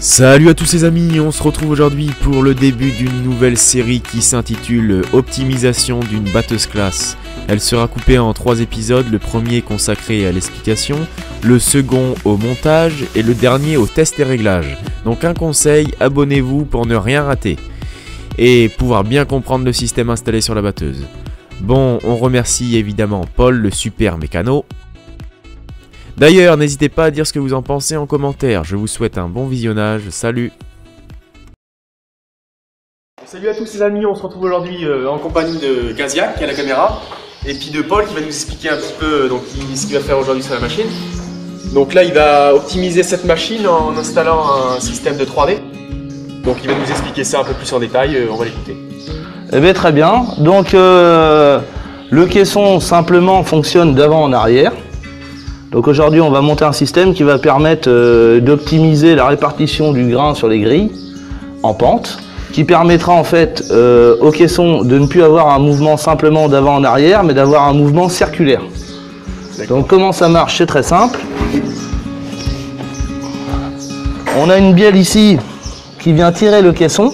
Salut à tous les amis, on se retrouve aujourd'hui pour le début d'une nouvelle série qui s'intitule Optimisation d'une batteuse classe. Elle sera coupée en 3 épisodes, le premier consacré à l'explication, le second au montage et le dernier au test et réglage. Donc un conseil, abonnez-vous pour ne rien rater et pouvoir bien comprendre le système installé sur la batteuse. Bon, on remercie évidemment Paul, le super mécano. D'ailleurs, n'hésitez pas à dire ce que vous en pensez en commentaire. Je vous souhaite un bon visionnage. Salut! Salut à tous les amis, on se retrouve aujourd'hui en compagnie de Gazia qui a la caméra et puis de Paul qui va nous expliquer un petit peu ce qu'il va faire aujourd'hui sur la machine. Donc là, il va optimiser cette machine en installant un système de 3D. Donc il va nous expliquer ça un peu plus en détail, on va l'écouter. Eh bien très bien, donc le caisson simplement fonctionne d'avant en arrière. Donc aujourd'hui on va monter un système qui va permettre d'optimiser la répartition du grain sur les grilles en pente, qui permettra en fait au caisson de ne plus avoir un mouvement simplement d'avant en arrière, mais d'avoir un mouvement circulaire. Donc comment ça marche? C'est très simple. On a une bielle ici qui vient tirer le caisson,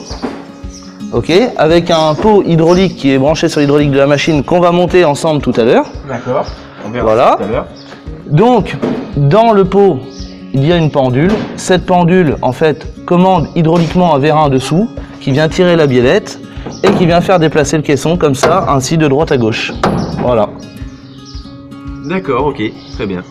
ok, avec un pot hydraulique qui est branché sur l'hydraulique de la machine qu'on va monter ensemble tout à l'heure. D'accord, on verra voilà. Tout à l'heure. Donc, dans le pot, il y a une pendule. Cette pendule, en fait, commande hydrauliquement un vérin dessous qui vient tirer la biellette et qui vient faire déplacer le caisson comme ça, ainsi de droite à gauche. Voilà. D'accord, ok, très bien.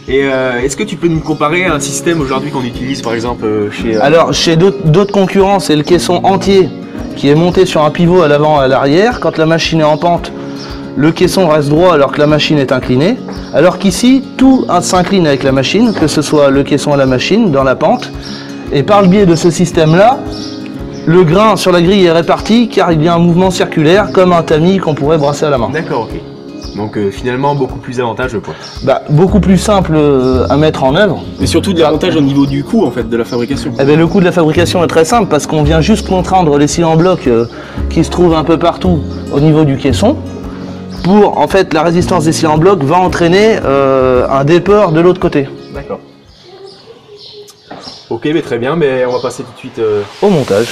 Et est-ce que tu peux nous comparer à un système aujourd'hui qu'on utilise par exemple chez... Alors, chez d'autres concurrents, c'est le caisson entier qui est monté sur un pivot à l'avant et à l'arrière. Quand la machine est en pente, le caisson reste droit alors que la machine est inclinée. Alors qu'ici, tout s'incline avec la machine, que ce soit le caisson à la machine, dans la pente. Et par le biais de ce système-là, le grain sur la grille est réparti car il y a un mouvement circulaire comme un tamis qu'on pourrait brasser à la main. D'accord, ok. Donc finalement beaucoup plus avantageux quoi. Bah, beaucoup plus simple à mettre en œuvre. Mais surtout de l'avantage au niveau du coût en fait de la fabrication. Eh bien, le coût de la fabrication est très simple parce qu'on vient juste contraindre les cylindres blocs qui se trouvent un peu partout au niveau du caisson. Pour en fait la résistance des cylindres blocs va entraîner un déport de l'autre côté. D'accord. Ok, mais très bien, mais on va passer tout de suite au montage.